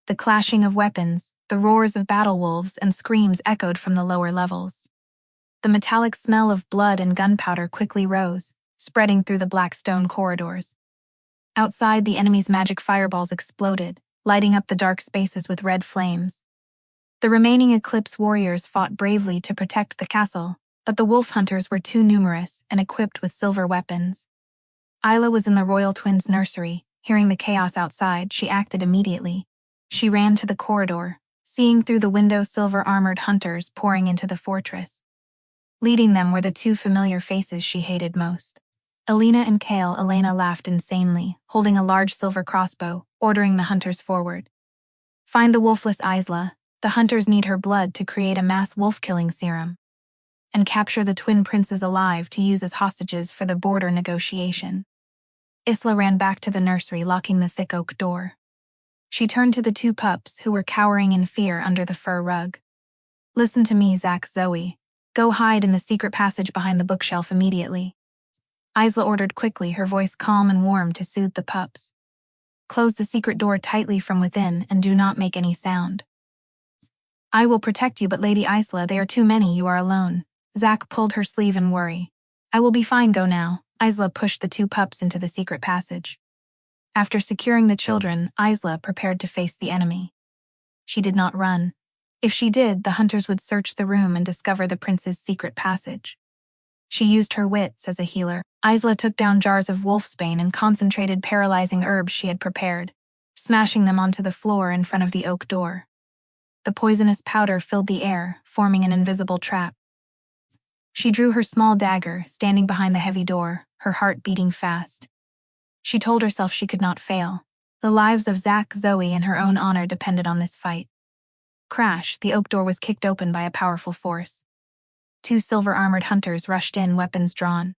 The clashing of weapons, the roars of battle wolves, and screams echoed from the lower levels. The metallic smell of blood and gunpowder quickly rose, spreading through the black stone corridors. Outside, the enemy's magic fireballs exploded, lighting up the dark spaces with red flames. The remaining Eclipse warriors fought bravely to protect the castle, but the wolf hunters were too numerous and equipped with silver weapons. Isla was in the Royal Twins' nursery. Hearing the chaos outside, she acted immediately. She ran to the corridor, seeing through the window silver-armored hunters pouring into the fortress. Leading them were the two familiar faces she hated most. Elena and Kale. Elena laughed insanely, holding a large silver crossbow, ordering the hunters forward. "Find the wolfless Isla. The hunters need her blood to create a mass wolf-killing serum. And capture the twin princes alive to use as hostages for the border negotiation." Isla ran back to the nursery, locking the thick oak door. She turned to the two pups, who were cowering in fear under the fur rug. "Listen to me, Zach, Zoe. Go hide in the secret passage behind the bookshelf immediately." Isla ordered quickly, her voice calm and warm to soothe the pups. "Close the secret door tightly from within and do not make any sound." "I will protect you, but Lady Isla, they are too many, you are alone." Zach pulled her sleeve in worry. "I will be fine, go now." Isla pushed the two pups into the secret passage. After securing the children, Isla prepared to face the enemy. She did not run. If she did, the hunters would search the room and discover the prince's secret passage. She used her wits as a healer. Isla took down jars of wolfsbane and concentrated paralyzing herbs she had prepared, smashing them onto the floor in front of the oak door. The poisonous powder filled the air, forming an invisible trap. She drew her small dagger, standing behind the heavy door, her heart beating fast. She told herself she could not fail. The lives of Zach, Zoe, and her own honor depended on this fight. Crash, the oak door was kicked open by a powerful force. Two silver-armored hunters rushed in, weapons drawn.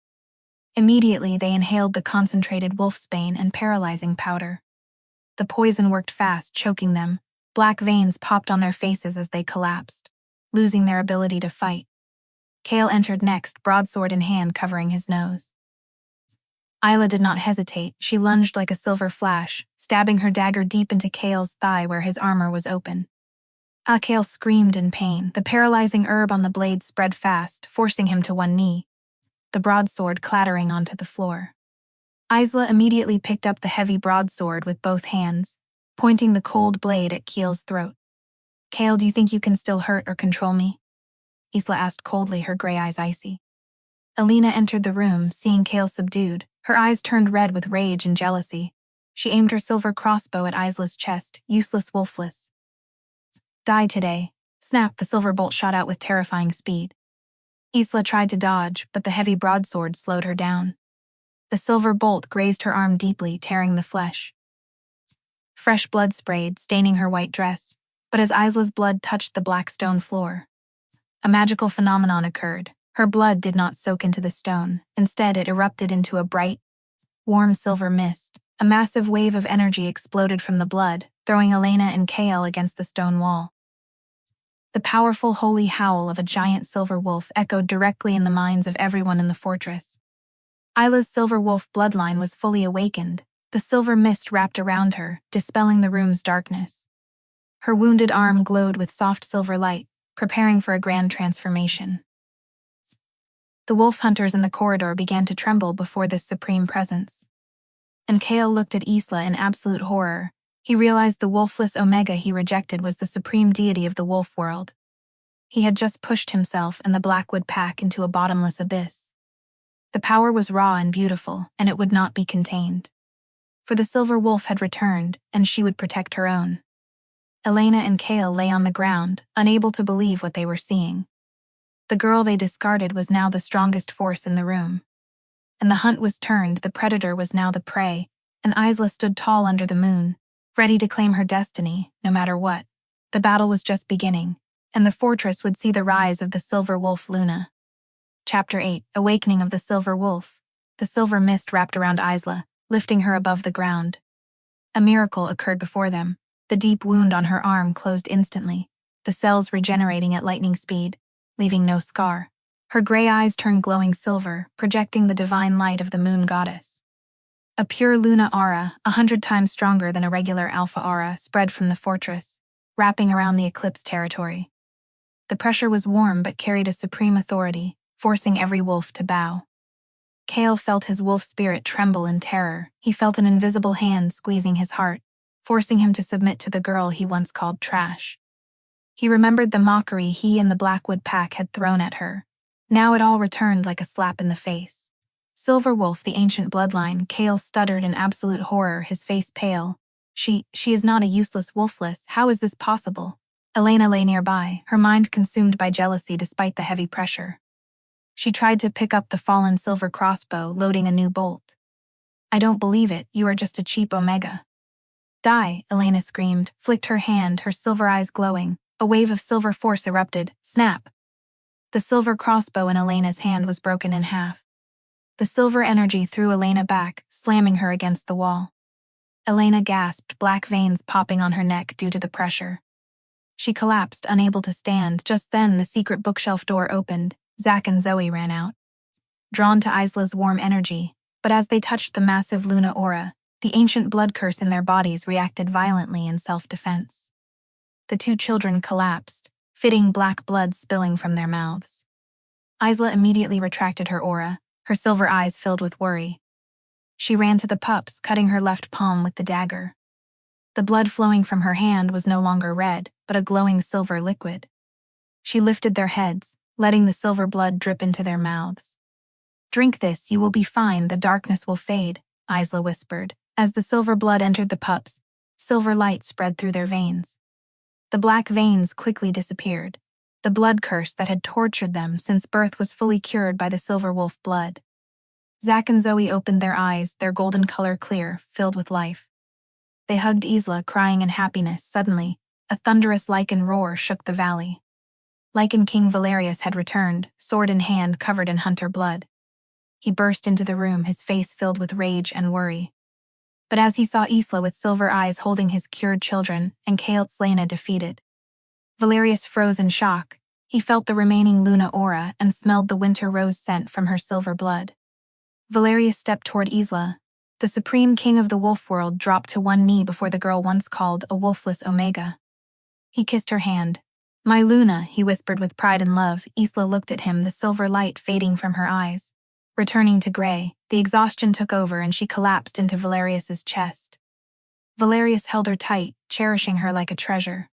Immediately, they inhaled the concentrated wolfsbane and paralyzing powder. The poison worked fast, choking them. Black veins popped on their faces as they collapsed, losing their ability to fight. Kale entered next, broadsword in hand, covering his nose. Isla did not hesitate. She lunged like a silver flash, stabbing her dagger deep into Kale's thigh where his armor was open. Kale screamed in pain. The paralyzing herb on the blade spread fast, forcing him to one knee, the broadsword clattering onto the floor. Isla immediately picked up the heavy broadsword with both hands, pointing the cold blade at Keel's throat. "Kale, do you think you can still hurt or control me?" Isla asked coldly, her gray eyes icy. Alina entered the room, seeing Kale subdued. Her eyes turned red with rage and jealousy. She aimed her silver crossbow at Isla's chest, useless wolfless. "Die today." Snap, the silver bolt shot out with terrifying speed. Isla tried to dodge, but the heavy broadsword slowed her down. The silver bolt grazed her arm deeply, tearing the flesh. Fresh blood sprayed, staining her white dress, but as Isla's blood touched the black stone floor, a magical phenomenon occurred. Her blood did not soak into the stone. Instead, it erupted into a bright, warm silver mist. A massive wave of energy exploded from the blood, throwing Elena and Kale against the stone wall. The powerful holy howl of a giant silver wolf echoed directly in the minds of everyone in the fortress. Isla's silver wolf bloodline was fully awakened. The silver mist wrapped around her, dispelling the room's darkness. Her wounded arm glowed with soft silver light, preparing for a grand transformation. The wolf hunters in the corridor began to tremble before this supreme presence. And Kale looked at Isla in absolute horror. He realized the wolfless Omega he rejected was the supreme deity of the wolf world. He had just pushed himself and the Blackwood pack into a bottomless abyss. The power was raw and beautiful, and it would not be contained. For the silver wolf had returned, and she would protect her own. Elena and Kale lay on the ground, unable to believe what they were seeing. The girl they discarded was now the strongest force in the room. And the hunt was turned, the predator was now the prey, and Isla stood tall under the moon, ready to claim her destiny, no matter what. The battle was just beginning, and the fortress would see the rise of the silver wolf Luna. Chapter 8: Awakening of the Silver Wolf. The silver mist wrapped around Isla, lifting her above the ground. A miracle occurred before them. The deep wound on her arm closed instantly, the cells regenerating at lightning speed, leaving no scar. Her gray eyes turned glowing silver, projecting the divine light of the moon goddess. A pure Luna aura, 100 times stronger than a regular alpha aura, spread from the fortress, wrapping around the eclipse territory. The pressure was warm but carried a supreme authority, forcing every wolf to bow. Kale felt his wolf spirit tremble in terror. He felt an invisible hand squeezing his heart, forcing him to submit to the girl he once called trash. He remembered the mockery he and the Blackwood pack had thrown at her. Now it all returned like a slap in the face. Silver Wolf, the ancient bloodline, Kale stuttered in absolute horror, his face pale. She is not a useless wolfless. How is this possible? Elena lay nearby, her mind consumed by jealousy despite the heavy pressure. She tried to pick up the fallen silver crossbow, loading a new bolt. "I don't believe it, you are just a cheap Omega." "Die," Elena screamed, flicked her hand, her silver eyes glowing. A wave of silver force erupted. Snap! The silver crossbow in Elena's hand was broken in half. The silver energy threw Elena back, slamming her against the wall. Elena gasped, black veins popping on her neck due to the pressure. She collapsed, unable to stand. Just then, the secret bookshelf door opened. Zach and Zoe ran out, drawn to Isla's warm energy, but as they touched the massive Luna aura, the ancient blood curse in their bodies reacted violently in self-defense. The two children collapsed, fitting black blood spilling from their mouths. Isla immediately retracted her aura, her silver eyes filled with worry. She ran to the pups, cutting her left palm with the dagger. The blood flowing from her hand was no longer red, but a glowing silver liquid. She lifted their heads, letting the silver blood drip into their mouths. "Drink this, you will be fine, the darkness will fade," Isla whispered. As the silver blood entered the pups, silver light spread through their veins. The black veins quickly disappeared. The blood curse that had tortured them since birth was fully cured by the silver wolf blood. Zach and Zoe opened their eyes, their golden color clear, filled with life. They hugged Isla, crying in happiness. Suddenly, a thunderous lichen roar shook the valley. Lichen King Valerius had returned, sword in hand, covered in hunter blood. He burst into the room, his face filled with rage and worry. But as he saw Isla with silver eyes holding his cured children and Kael'Slena defeated, Valerius froze in shock. He felt the remaining Luna aura and smelled the winter rose scent from her silver blood. Valerius stepped toward Isla. The supreme king of the wolf world dropped to one knee before the girl once called a wolfless Omega. He kissed her hand. "My Luna," he whispered with pride and love. Isla looked at him, the silver light fading from her eyes. Returning to gray, the exhaustion took over and she collapsed into Valerius's chest. Valerius held her tight, cherishing her like a treasure.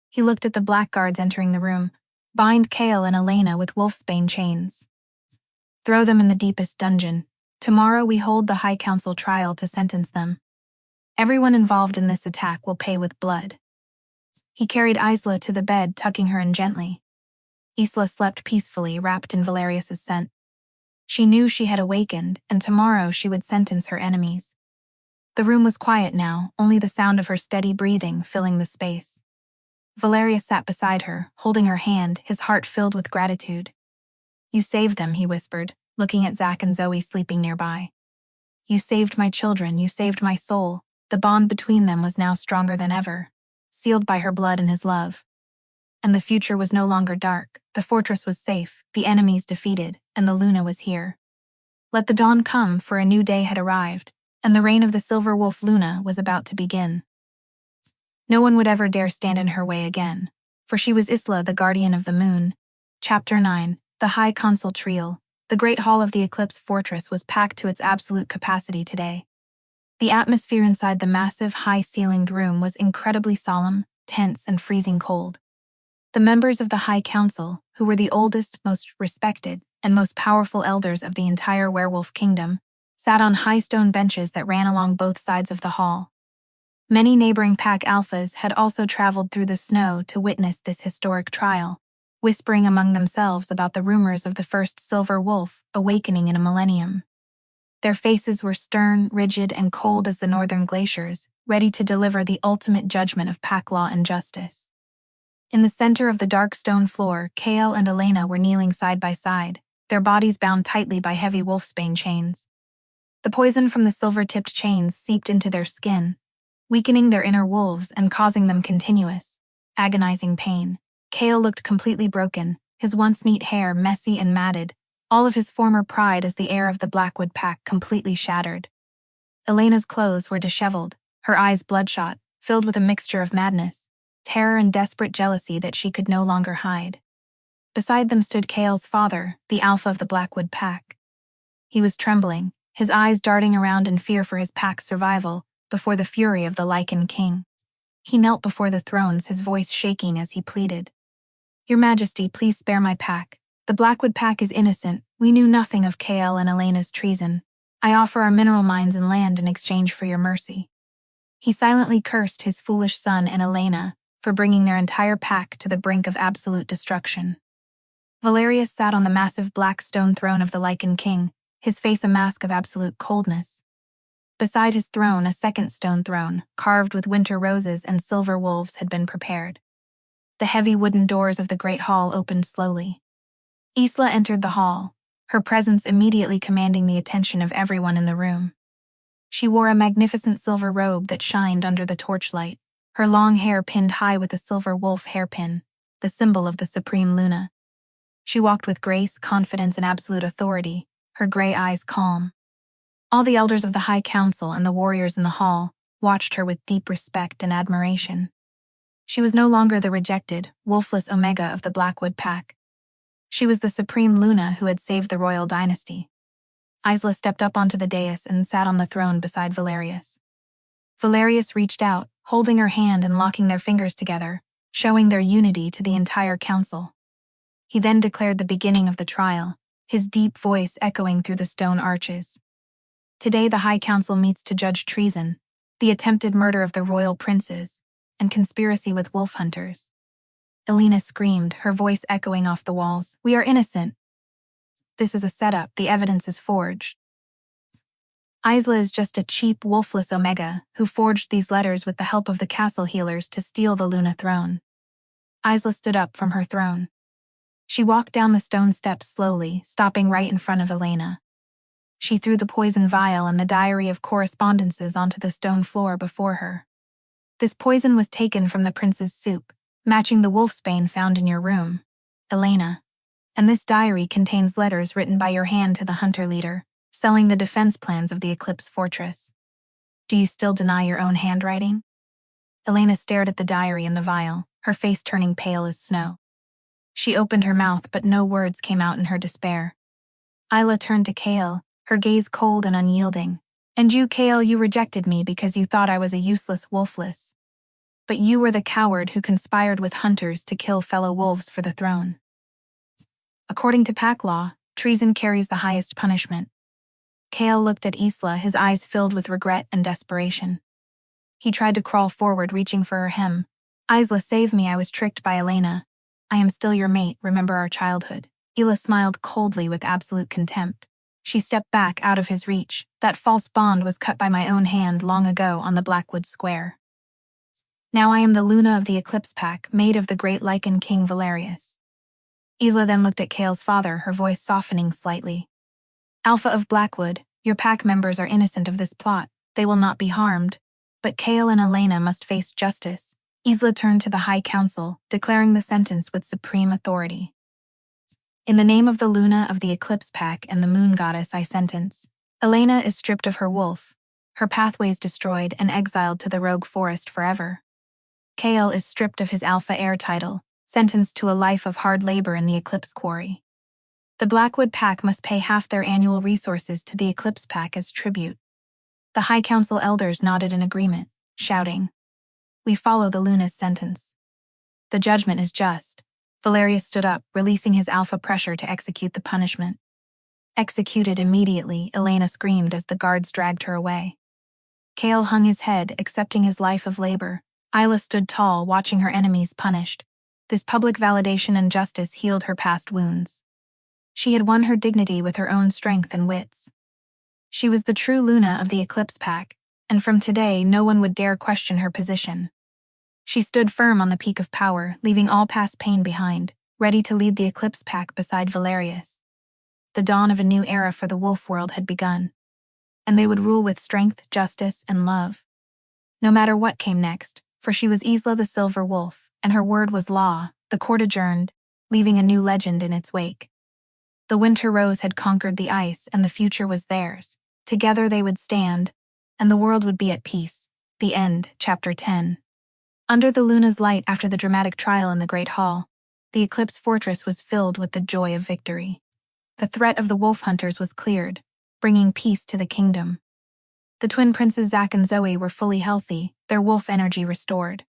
He looked at the blackguards entering the room. "Bind Kael and Elena with wolfsbane chains. Throw them in the deepest dungeon. Tomorrow we hold the High Council trial to sentence them. Everyone involved in this attack will pay with blood." He carried Isla to the bed, tucking her in gently. Isla slept peacefully, wrapped in Valerius's scent. She knew she had awakened, and tomorrow she would sentence her enemies. The room was quiet now, only the sound of her steady breathing filling the space. Valerius sat beside her, holding her hand, his heart filled with gratitude. "You saved them," he whispered, looking at Zach and Zoe sleeping nearby. "You saved my children, you saved my soul." The bond between them was now stronger than ever, sealed by her blood and his love. And the future was no longer dark. The fortress was safe, the enemies defeated, and the Luna was here. Let the dawn come, for a new day had arrived, and the reign of the silver wolf Luna was about to begin. No one would ever dare stand in her way again, for she was Isla, the guardian of the moon. Chapter 9. The High Council Trial. The great hall of the Eclipse Fortress was packed to its absolute capacity today. The atmosphere inside the massive, high-ceilinged room was incredibly solemn, tense, and freezing cold. The members of the High Council, who were the oldest, most respected, and most powerful elders of the entire werewolf kingdom, sat on high stone benches that ran along both sides of the hall. Many neighboring pack alphas had also traveled through the snow to witness this historic trial, whispering among themselves about the rumors of the first silver wolf awakening in a millennium. Their faces were stern, rigid, and cold as the northern glaciers, ready to deliver the ultimate judgment of pack law and justice. In the center of the dark stone floor, Kael and Elena were kneeling side by side, their bodies bound tightly by heavy wolfsbane chains. The poison from the silver-tipped chains seeped into their skin, weakening their inner wolves and causing them continuous, agonizing pain. Kael looked completely broken, his once neat hair messy and matted, all of his former pride as the heir of the Blackwood pack completely shattered. Elena's clothes were disheveled, her eyes bloodshot, filled with a mixture of madness, terror, and desperate jealousy that she could no longer hide. Beside them stood Kael's father, the alpha of the Blackwood pack. He was trembling, his eyes darting around in fear for his pack's survival, before the fury of the Lycan King. He knelt before the thrones, his voice shaking as he pleaded. "Your Majesty, please spare my pack. The Blackwood pack is innocent. We knew nothing of Kael and Elena's treason. I offer our mineral mines and land in exchange for your mercy." He silently cursed his foolish son and Elena for bringing their entire pack to the brink of absolute destruction. Valerius sat on the massive black stone throne of the Lycan King, his face a mask of absolute coldness. Beside his throne, a second stone throne, carved with winter roses and silver wolves, had been prepared. The heavy wooden doors of the great hall opened slowly. Isla entered the hall, her presence immediately commanding the attention of everyone in the room. She wore a magnificent silver robe that shined under the torchlight, her long hair pinned high with a silver wolf hairpin, the symbol of the supreme Luna. She walked with grace, confidence, and absolute authority, her gray eyes calm. All the elders of the High Council and the warriors in the hall watched her with deep respect and admiration. She was no longer the rejected, wolfless Omega of the Blackwood pack. She was the supreme Luna who had saved the royal dynasty. Isla stepped up onto the dais and sat on the throne beside Valerius. Valerius reached out, holding her hand and locking their fingers together, showing their unity to the entire council. He then declared the beginning of the trial, his deep voice echoing through the stone arches. "Today the High Council meets to judge treason, the attempted murder of the royal princes, and conspiracy with wolf hunters." Elena screamed, her voice echoing off the walls. "We are innocent. This is a setup, the evidence is forged. Isla is just a cheap, wolfless Omega who forged these letters with the help of the castle healers to steal the Luna throne." Isla stood up from her throne. She walked down the stone steps slowly, stopping right in front of Elena. She threw the poison vial and the diary of correspondences onto the stone floor before her. This poison was taken from the prince's soup, matching the wolfsbane found in your room, Elena. And this diary contains letters written by your hand to the hunter leader, selling the defense plans of the Eclipse Fortress. Do you still deny your own handwriting? Elena stared at the diary and the vial, her face turning pale as snow. She opened her mouth, but no words came out in her despair. Isla turned to Kale, her gaze cold and unyielding. And you, Kale, you rejected me because you thought I was a useless wolfless. But you were the coward who conspired with hunters to kill fellow wolves for the throne. According to pack law, treason carries the highest punishment. Kale looked at Isla, his eyes filled with regret and desperation. He tried to crawl forward, reaching for her hem. Isla, save me, I was tricked by Elena. I am still your mate, remember our childhood. Isla smiled coldly with absolute contempt. She stepped back out of his reach. That false bond was cut by my own hand long ago on the Blackwood Square. Now I am the Luna of the Eclipse Pack, maid of the great Lycan King Valerius. Isla then looked at Kale's father, her voice softening slightly. Alpha of Blackwood, your pack members are innocent of this plot. They will not be harmed. But Kale and Elena must face justice. Isla turned to the High Council, declaring the sentence with supreme authority. In the name of the Luna of the Eclipse Pack and the Moon Goddess, I sentence. Elena is stripped of her wolf, her pathways destroyed and exiled to the rogue forest forever. Kale is stripped of his Alpha Heir title, sentenced to a life of hard labor in the Eclipse Quarry. The Blackwood Pack must pay half their annual resources to the Eclipse Pack as tribute. The High Council elders nodded in agreement, shouting, We follow the Luna's sentence. The judgment is just. Valerius stood up, releasing his alpha pressure to execute the punishment. Executed immediately, Elena screamed as the guards dragged her away. Kale hung his head, accepting his life of labor. Isla stood tall, watching her enemies punished. This public validation and justice healed her past wounds. She had won her dignity with her own strength and wits. She was the true Luna of the Eclipse Pack, and from today no one would dare question her position. She stood firm on the peak of power, leaving all past pain behind, ready to lead the Eclipse Pack beside Valerius. The dawn of a new era for the wolf world had begun, and they would rule with strength, justice, and love. No matter what came next, for she was Isla the Silver Wolf, and her word was law. The court adjourned, leaving a new legend in its wake. The winter rose had conquered the ice, and the future was theirs. Together they would stand, and the world would be at peace. The End, Chapter 10. Under the Luna's light after the dramatic trial in the Great Hall, the Eclipse Fortress was filled with the joy of victory. The threat of the wolf hunters was cleared, bringing peace to the kingdom. The twin princes Zack and Zoe were fully healthy, their wolf energy restored.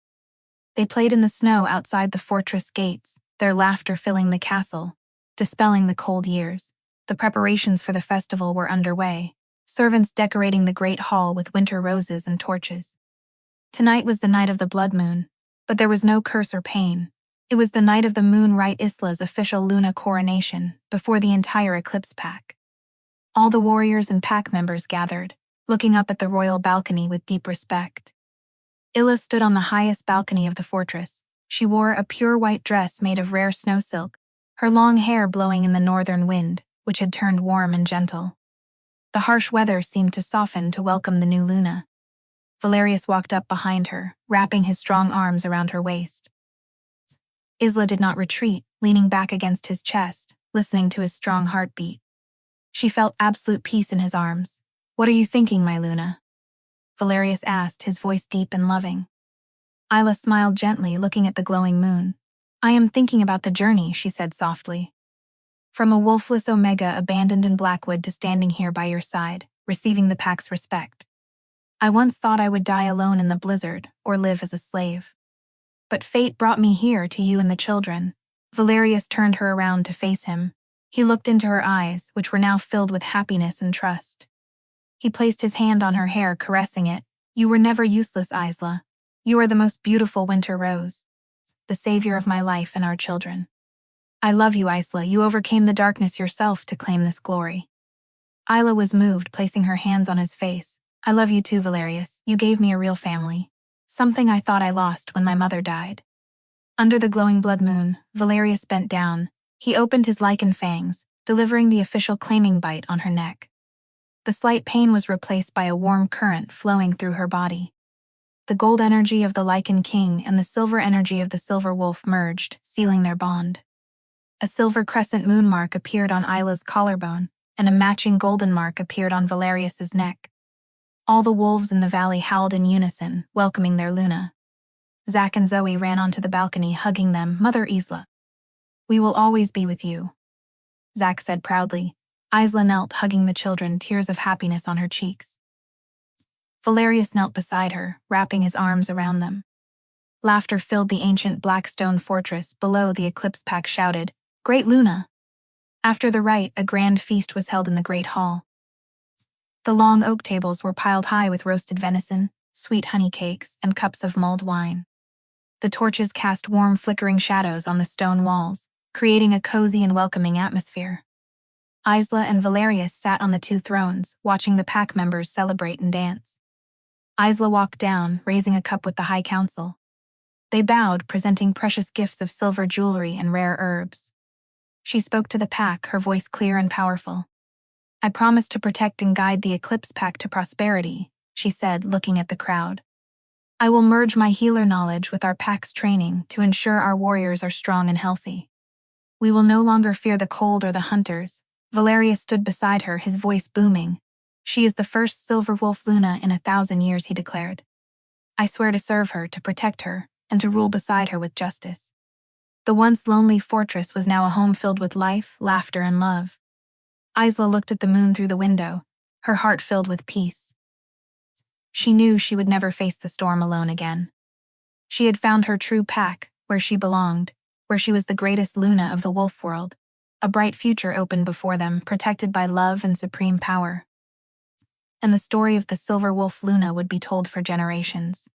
They played in the snow outside the fortress gates, their laughter filling the castle, dispelling the cold years. The preparations for the festival were underway, servants decorating the great hall with winter roses and torches. Tonight was the night of the blood moon, but there was no curse or pain. It was the night of the Moonlight Isla's official Luna coronation before the entire Eclipse Pack. All the warriors and pack members gathered, looking up at the royal balcony with deep respect. Illa stood on the highest balcony of the fortress. She wore a pure white dress made of rare snow silk, her long hair blowing in the northern wind, which had turned warm and gentle. The harsh weather seemed to soften to welcome the new Luna. Valerius walked up behind her, wrapping his strong arms around her waist. Isla did not retreat, leaning back against his chest, listening to his strong heartbeat. She felt absolute peace in his arms. "What are you thinking, my Luna?" Valerius asked, his voice deep and loving. Isla smiled gently, looking at the glowing moon. "I am thinking about the journey," she said softly. "From a wolfless Omega abandoned in Blackwood to standing here by your side, receiving the pack's respect. I once thought I would die alone in the blizzard, or live as a slave. But fate brought me here to you and the children." Valerius turned her around to face him. He looked into her eyes, which were now filled with happiness and trust. He placed his hand on her hair, caressing it. "You were never useless, Isla. You are the most beautiful winter rose, the savior of my life and our children. I love you, Isla. You overcame the darkness yourself to claim this glory." Isla was moved, placing her hands on his face. "I love you too, Valerius. You gave me a real family. Something I thought I lost when my mother died." Under the glowing blood moon, Valerius bent down. He opened his lichen fangs, delivering the official claiming bite on her neck. The slight pain was replaced by a warm current flowing through her body. The gold energy of the Lichen King and the silver energy of the Silver Wolf merged, sealing their bond. A silver crescent moon mark appeared on Isla's collarbone, and a matching golden mark appeared on Valerius's neck. All the wolves in the valley howled in unison, welcoming their Luna. Zack and Zoe ran onto the balcony, hugging them. "Mother Isla, we will always be with you," Zack said proudly. Isla knelt, hugging the children, tears of happiness on her cheeks. Valerius knelt beside her, wrapping his arms around them. Laughter filled the ancient black stone fortress. Below, the Eclipse Pack shouted, "Great Luna!" After the rite, a grand feast was held in the great hall. The long oak tables were piled high with roasted venison, sweet honey cakes, and cups of mulled wine. The torches cast warm, flickering shadows on the stone walls, creating a cozy and welcoming atmosphere. Isla and Valerius sat on the two thrones, watching the pack members celebrate and dance. Isla walked down, raising a cup with the High Council. They bowed, presenting precious gifts of silver jewelry and rare herbs. She spoke to the pack, her voice clear and powerful. "I promise to protect and guide the Eclipse Pack to prosperity," she said, looking at the crowd. "I will merge my healer knowledge with our pack's training to ensure our warriors are strong and healthy. We will no longer fear the cold or the hunters." Valerius stood beside her, his voice booming. "She is the first Silver Wolf Luna in 1,000 years," he declared. "I swear to serve her, to protect her, and to rule beside her with justice." The once lonely fortress was now a home filled with life, laughter, and love. Isla looked at the moon through the window, her heart filled with peace. She knew she would never face the storm alone again. She had found her true pack, where she belonged, where she was the greatest Luna of the wolf world. A bright future opened before them, protected by love and supreme power. And the story of the Silver Wolf Luna would be told for generations.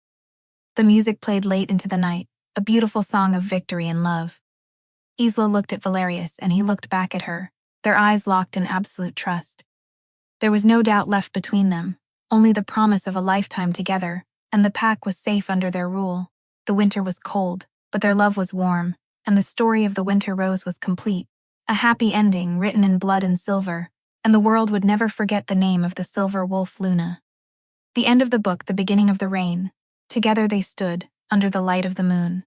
The music played late into the night, a beautiful song of victory and love. Isla looked at Valerius, and he looked back at her, their eyes locked in absolute trust. There was no doubt left between them, only the promise of a lifetime together, and the pack was safe under their rule. The winter was cold, but their love was warm, and the story of the winter rose was complete. A happy ending written in blood and silver, and the world would never forget the name of the Silver Wolf Luna. The end of the book, the beginning of the reign. Together they stood, under the light of the moon.